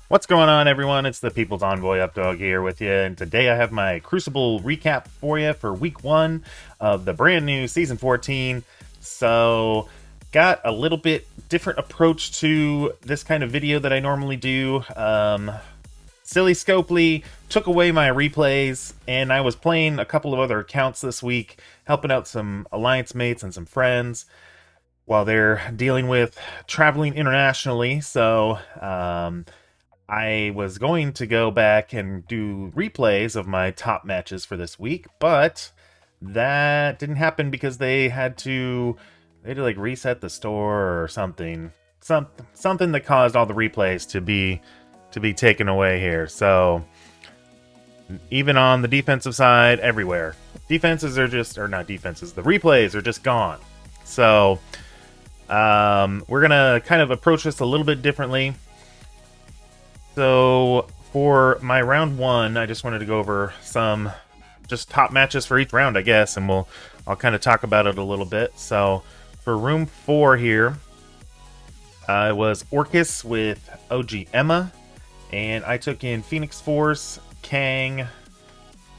What's going on, everyone? It's the People's Envoy Updog here with you, and today I have my Crucible recap for you for week 1 of the brand new Season 14. So, got a little bit different approach to this kind of video that I normally do. Silly Scopely took away my replays, and I was playing a couple of other accounts this week, helping out some alliance mates and some friends while they're dealing with traveling internationally. So, I was going to go back and do replays of my top matches for this week, but that didn't happen because they had to like reset the store or something. Something that caused all the replays to be taken away here. So even on the defensive side, everywhere. Defenses are just, or not defenses, the replays are just gone. So we're gonna kind of approach this a little bit differently. So for my round 1, I just wanted to go over some just top matches for each round, I guess, and I'll kind of talk about it a little bit. So for room 4 here, it was Orchis with OG Emma, and I took in Phoenix Force, Kang,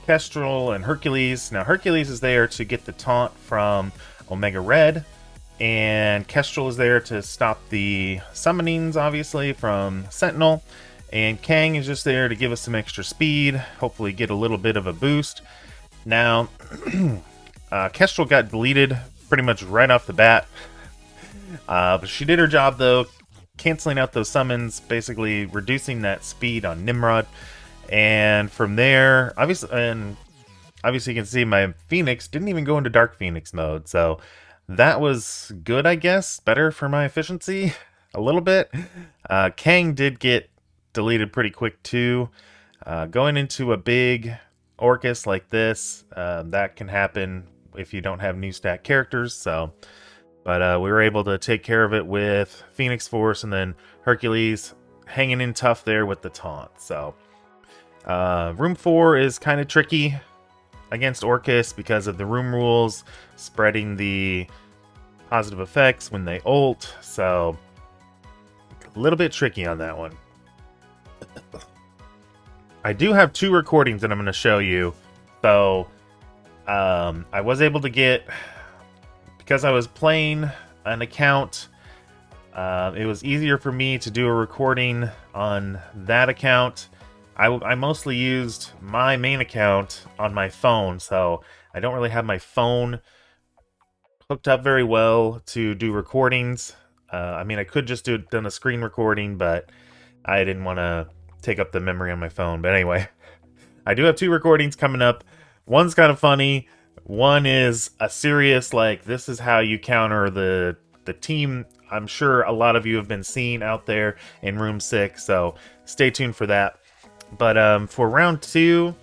Kestrel, and Hercules. Now Hercules is there to get the taunt from Omega Red, and Kestrel is there to stop the summonings, obviously, from Sentinel. And Kang is just there to give us some extra speed, hopefully get a little bit of a boost. Now, Kestrel got deleted pretty much right off the bat. But she did her job, though, canceling out those summons, basically reducing that speed on Nimrod. And from there, obviously you can see my Phoenix didn't even go into Dark Phoenix mode. So that was good, I guess. Better for my efficiency, a little bit. Kang did get deleted pretty quick too. Going into a big Orchis like this, that can happen if you don't have new stat characters. So, but we were able to take care of it with Phoenix Force, and then Hercules hanging in tough there with the taunt. So, room 4 is kind of tricky against Orchis because of the room rules, spreading the positive effects when they ult. So, a little bit tricky on that one. I do have 2 recordings that I'm going to show you. So, I was able to get, because I was playing an account, it was easier for me to do a recording on that account. I mostly used my main account on my phone, so I don't really have my phone hooked up very well to do recordings. I mean, I could just done a screen recording, but I didn't want to take up the memory on my phone. But anyway, I do have 2 recordings coming up. One's kind of funny. One is a serious, like, this is how you counter the team I'm sure a lot of you have been seeing out there in room 6. So stay tuned for that. But for round 2,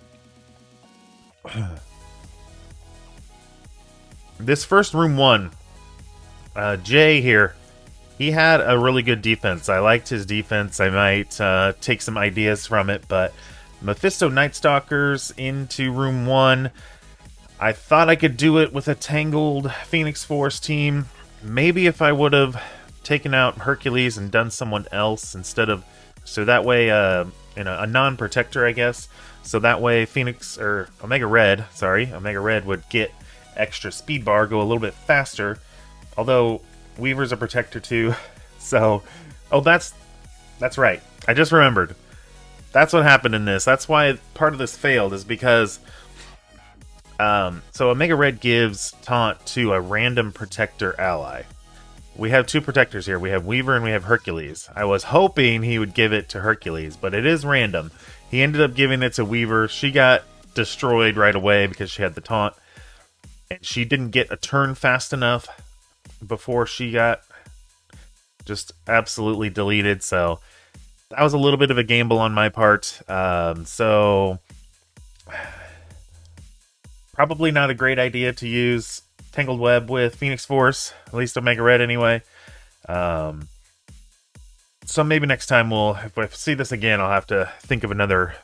this first room 1, Jay here, he had a really good defense. I liked his defense. I might take some ideas from it, but Mephisto Night Stalkers into room 1. I thought I could do it with a tangled Phoenix Force team. Maybe if I would have taken out Hercules and done someone else instead of, so that way, a non-protector, I guess. So that way Phoenix, or Omega Red would get extra speed bar, go a little bit faster. Although Weaver's a protector too, so... Oh, that's right. I just remembered. That's what happened in this. That's why part of this failed, is because... so Omega Red gives taunt to a random protector ally. We have 2 protectors here. We have Weaver and we have Hercules. I was hoping he would give it to Hercules, but it is random. He ended up giving it to Weaver. She got destroyed right away because she had the taunt. And she didn't get a turn fast enough before she got just absolutely deleted. So that was a little bit of a gamble on my part. So probably not a great idea to use Tangled Web with Phoenix Force, at least Omega Red anyway. So maybe next time if I see this again, I'll have to think of another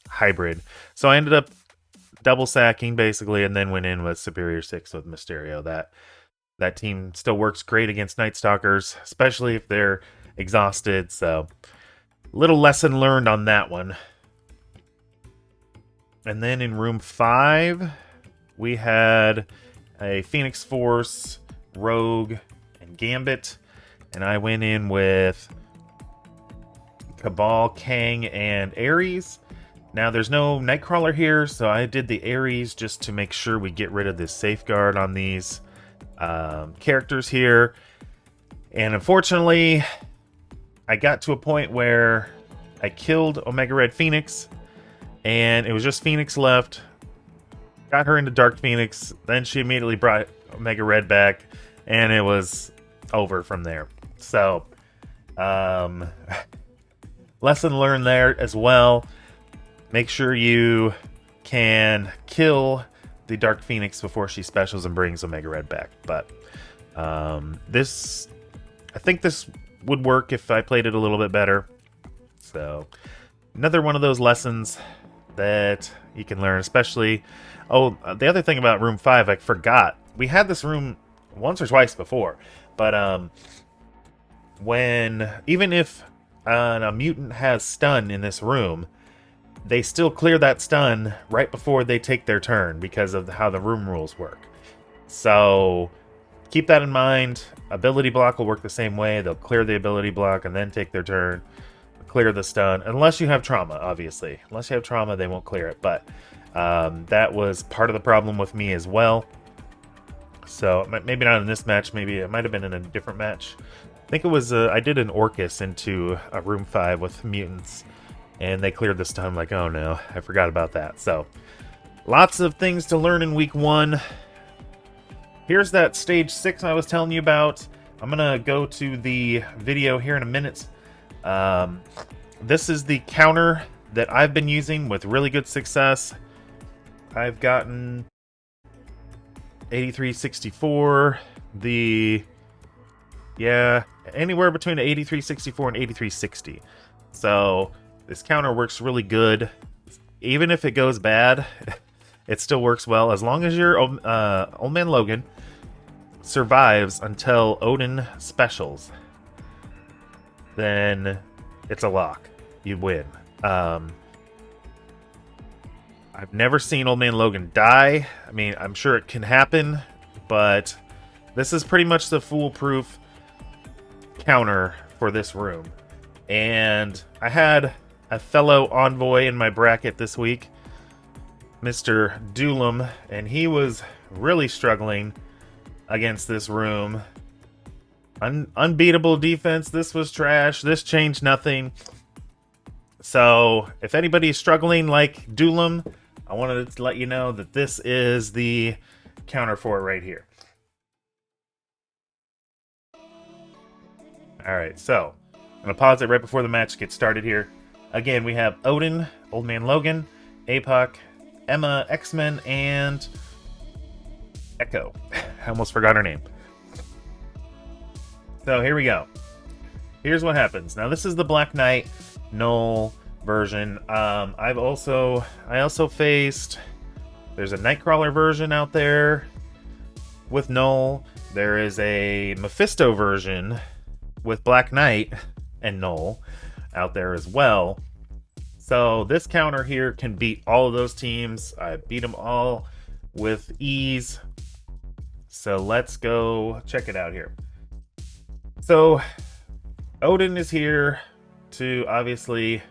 hybrid. So I ended up double sacking basically, and then went in with Superior 6 with Mysterio. That team still works great against Night Stalkers, especially if they're exhausted. So Little lesson learned on that one. And then in room 5, we had a Phoenix Force, Rogue, and Gambit. And I went in with Cabal, Kang, and Ares. Now, there's no Nightcrawler here, so I did the Ares just to make sure we get rid of this safeguard on these characters here. And unfortunately, I got to a point where I killed Omega Red Phoenix, and it was just Phoenix left. Got her into Dark Phoenix, then she immediately brought Omega Red back, and it was over from there. So, lesson learned there as well. Make sure you can kill the Dark Phoenix before she specials and brings Omega Red back. But I think this would work if I played it a little bit better. So another one of those lessons that you can learn, especially... Oh, the other thing about room 5, I forgot. We had this room once or twice before, but even if a mutant has stun in this room, they still clear that stun right before they take their turn because of how the room rules work. So keep that in mind. Ability block will work the same way. They'll clear the ability block and then take their turn, clear the stun, unless you have trauma, obviously. Unless you have trauma, they won't clear it. But that was part of the problem with me as well. So maybe not in this match. Maybe it might have been in a different match. I think it was I did an Orchis into a room 5 with mutants, and they cleared this time. Like, oh no, I forgot about that. So lots of things to learn in week 1. Here's that stage 6 I was telling you about. I'm gonna go to the video here in a minute. This is the counter that I've been using with really good success. I've gotten 8364, anywhere between 8364 and 8360. So this counter works really good. Even if it goes bad, it still works well. As long as your Old Man Logan survives until Odin specials, then it's a lock. You win. I've never seen Old Man Logan die. I mean, I'm sure it can happen, but this is pretty much the foolproof counter for this room. And I had a fellow envoy in my bracket this week, Mr. Doolum, and he was really struggling against this room. Unbeatable defense. This was trash. This changed nothing. So if anybody's struggling like Doolum, I wanted to let you know that this is the counter for it right here. Alright, so I'm going to pause it right before the match gets started here. Again, we have Odin, Old Man Logan, APOC, Emma, Xmen, and Echo. I almost forgot her name. So here we go. Here's what happens. Now this is the Black Knight Null version. I also faced... There's a Nightcrawler version out there with Null. There is a Mephisto version with Black Knight and Null out there as well. So this counter here can beat all of those teams. I beat them all with ease. So let's go check it out here. So Odin is here to obviously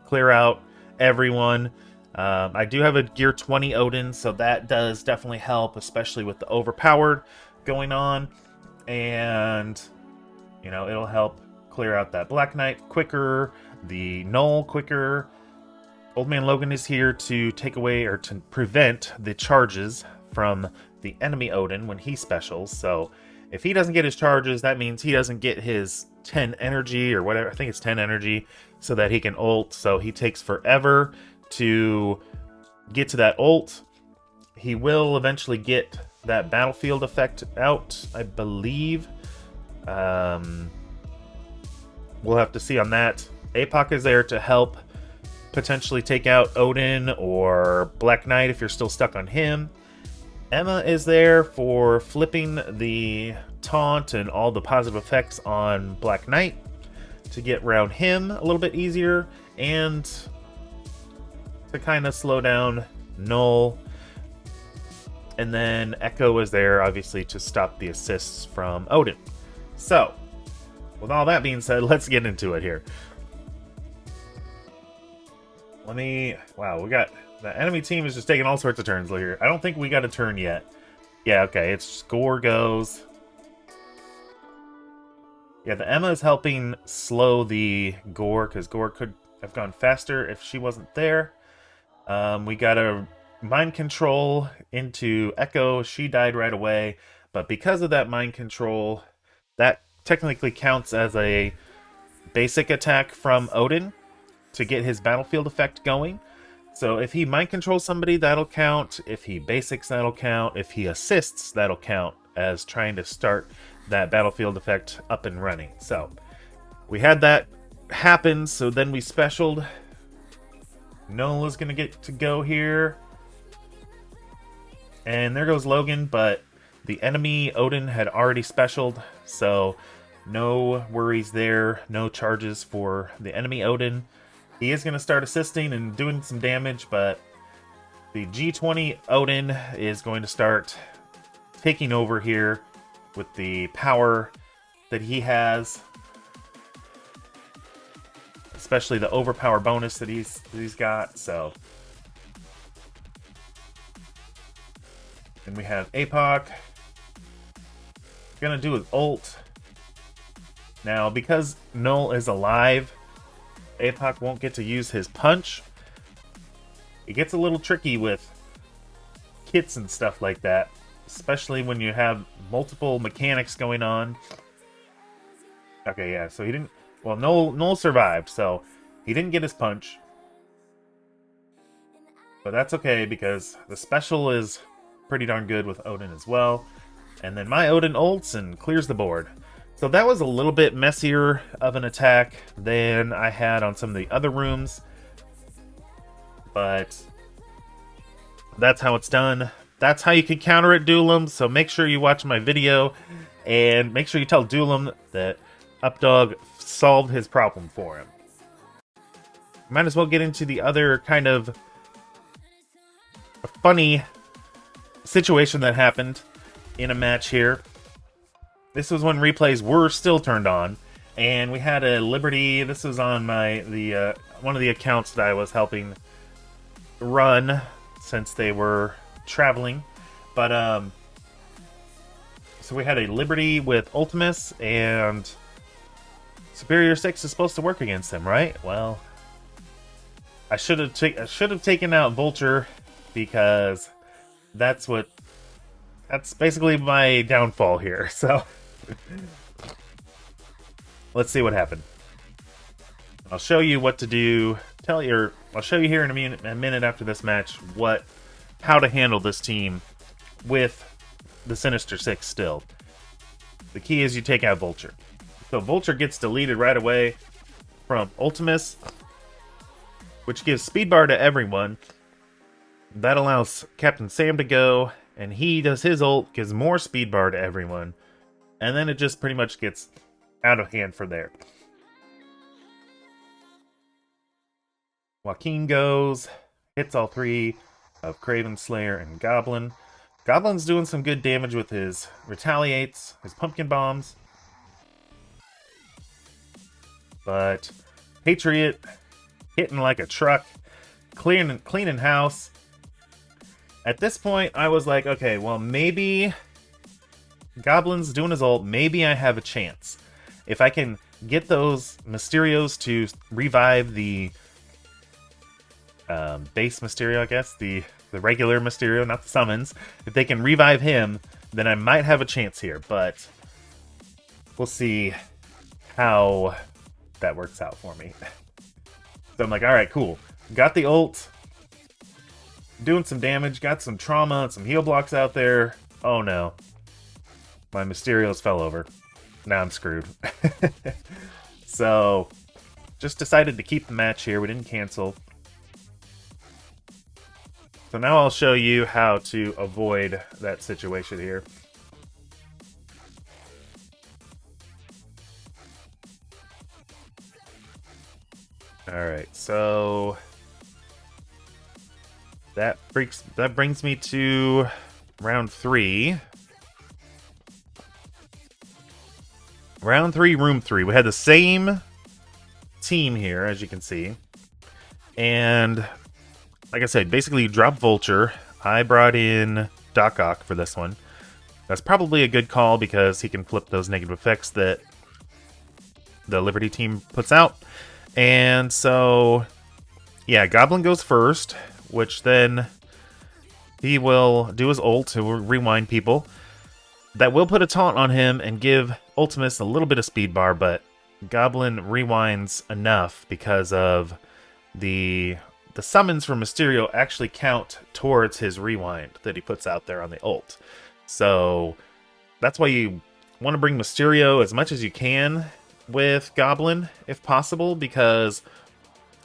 clear out everyone. I do have a Gear 20 Odin, so that does definitely help, especially with the overpowered going on. And, you know, it'll help clear out that Black Knight quicker, the Null quicker. Old Man Logan is here to take away or to prevent the charges from the enemy Odin when he specials. So if he doesn't get his charges, that means he doesn't get his 10 energy or whatever. I think it's 10 energy so that he can ult. So he takes forever to get to that ult. He will eventually get that battlefield effect out, I believe. We'll have to see on that. APOC is there to help potentially take out Odin or Black Knight if you're still stuck on him. Emma is there for flipping the taunt and all the positive effects on Black Knight. to get around him a little bit easier, and to kind of slow down Null. And then Echo is there, obviously, to stop the assists from Odin. So, with all that being said, let's get into it here. Wow, we got... The enemy team is just taking all sorts of turns here. I don't think we got a turn yet. Yeah, okay, it's Gore goes. Yeah, the Emma is helping slow the Gore, because Gore could have gone faster if she wasn't there. We got a mind control into Echo. She died right away, but because of that mind control, that technically counts as a basic attack from Odin to get his battlefield effect going. So if he mind controls somebody, that'll count. If he basics, that'll count. If he assists, that'll count as trying to start that battlefield effect up and running. So we had that happen, so then we specialed. Nola's gonna get to go here. And there goes Logan, but the enemy Odin had already specialed, so no worries there. No charges for the enemy Odin. He is going to start assisting and doing some damage, but the G20 Odin is going to start taking over here with the power that he has. Especially the overpower bonus that he's got, so. And we have APOC. Gonna do his ult. Now, because Null is alive, APOC won't get to use his punch. It gets a little tricky with kits and stuff like that, especially when you have multiple mechanics going on. Okay, yeah, so he didn't... Well, Null survived, so he didn't get his punch. But that's okay, because the special is pretty darn good with Odin as well. And then my Odin ults and clears the board. So that was a little bit messier of an attack than I had on some of the other rooms. But that's how it's done. That's how you can counter it, Duelam. So make sure you watch my video. And make sure you tell Duelam that Updog solved his problem for him. Might as well get into the other kind of funny situation that happened in a match here. This was when replays were still turned on, and we had a Liberty. This was on one of the accounts that I was helping run since they were traveling. But so we had a Liberty with Ultimus, and Superior 6 is supposed to work against him, right? Well, I should have taken out Vulture, because that's basically my downfall here. So let's see what happened. I'll show you what to do. I'll show you here in a minute after this match how to handle this team with the Sinister Six still. The key is you take out Vulture. So Vulture gets deleted right away from Ultimus, which gives speed bar to everyone. That allows Captain Sam to go, and he does his ult, gives more speed bar to everyone. And then it just pretty much gets out of hand from there. Joaquin goes, hits all three of Craven, Slayer, and Goblin. Goblin's doing some good damage with his retaliates, his pumpkin bombs. But Patriot hitting like a truck, cleaning house. At this point, I was like, okay, well, maybe Goblin's doing his ult. Maybe I have a chance. If I can get those Mysterios to revive the base Mysterio, I guess, the regular Mysterio, not the summons. If they can revive him, then I might have a chance here. But we'll see how that works out for me. So I'm like, all right, cool. Got the ult. Doing some damage, got some trauma, some heal blocks out there. Oh no. My Mysterios fell over. Now I'm screwed. So, just decided to keep the match here. We didn't cancel. So now I'll show you how to avoid that situation here. Alright, so that brings me to round 3. Round 3, room 3. We had the same team here, as you can see. And like I said, basically you drop Vulture. I brought in Doc Ock for this one. That's probably a good call because he can flip those negative effects that the Liberty team puts out. And so, yeah, Goblin goes first, which then he will do his ult to rewind people. That will put a taunt on him and give Ultimus a little bit of speed bar, but Goblin rewinds enough because of the summons from Mysterio actually count towards his rewind that he puts out there on the ult. So that's why you want to bring Mysterio as much as you can with Goblin, if possible, because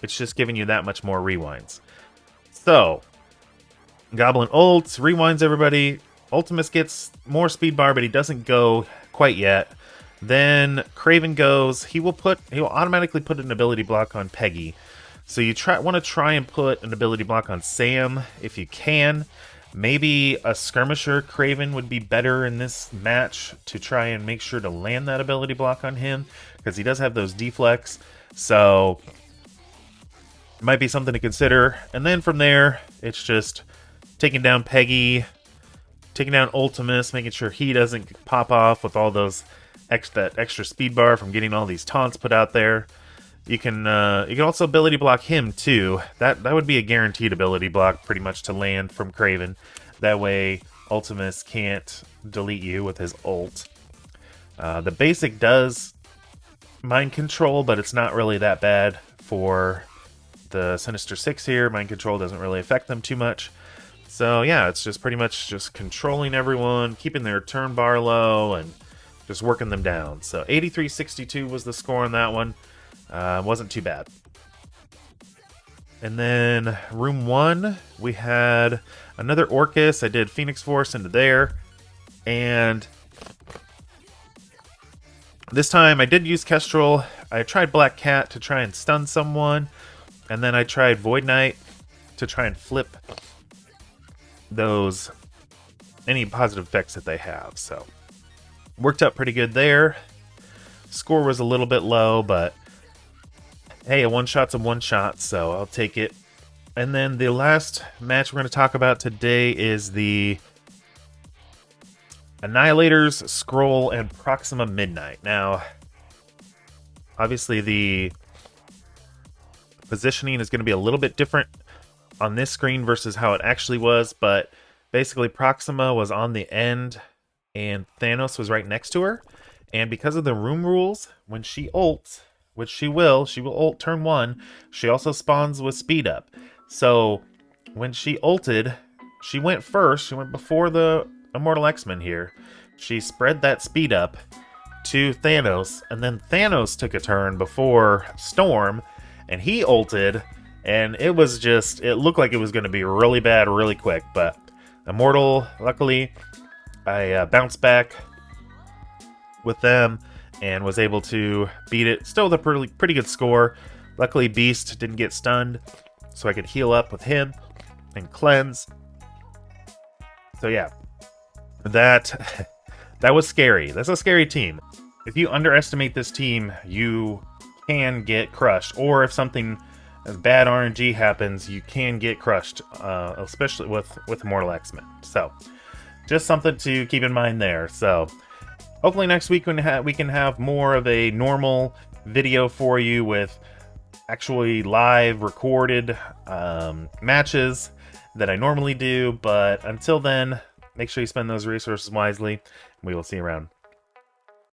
it's just giving you that much more rewinds. So, Goblin ults, rewinds everybody. Ultimus gets more speed bar, but he doesn't go quite yet. Then Kraven goes. He will automatically put an ability block on Peggy. So you want to try and put an ability block on Sam if you can. Maybe a skirmisher Kraven would be better in this match to try and make sure to land that ability block on him, because he does have those deflects. So it might be something to consider. And then from there, it's just taking down Peggy, taking down Ultimus, making sure he doesn't pop off with all those that extra speed bar from getting all these taunts put out there. You can also ability block him too. That would be a guaranteed ability block pretty much to land from Kraven. That way Ultimus can't delete you with his ult. The basic does mind control, but it's not really that bad for the Sinister Six here. Mind control doesn't really affect them too much. So yeah, it's just pretty much just controlling everyone, keeping their turn bar low, and just working them down. So 83-62 was the score on that one. Wasn't too bad. And then room 1, we had another Orchis. I did Phoenix Force into there. And this time I did use Kestrel. I tried Black Cat to try and stun someone. And then I tried Void Knight to try and flip any positive effects that they have. So worked out pretty good there. Score was a little bit low, but hey, a one-shot's a one-shot, so I'll take it. And then the last match we're going to talk about today is the Annihilators, Scroll, and Proxima Midnight. Now, obviously the positioning is going to be a little bit different on this screen versus how it actually was, but basically Proxima was on the end and Thanos was right next to her. And because of the room rules, when she ults, which she will ult turn 1, she also spawns with speed up. So when she ulted, she went first, she went before the Immortal Xmen here. She spread that speed up to Thanos, and then Thanos took a turn before Storm, and he ulted, and it looked like it was going to be really bad really quick, but Immortal, luckily, I bounced back with them and was able to beat it. Still with a pretty good score. Luckily, Beast didn't get stunned, so I could heal up with him and cleanse. So yeah, that was scary. That's a scary team. If you underestimate this team, you can get crushed. Or if something bad RNG happens, you can get crushed, especially with Immortal Xmen. So just something to keep in mind there. So hopefully next week we can have more of a normal video for you with actually live recorded matches that I normally do. But until then, make sure you spend those resources wisely. We will see you around.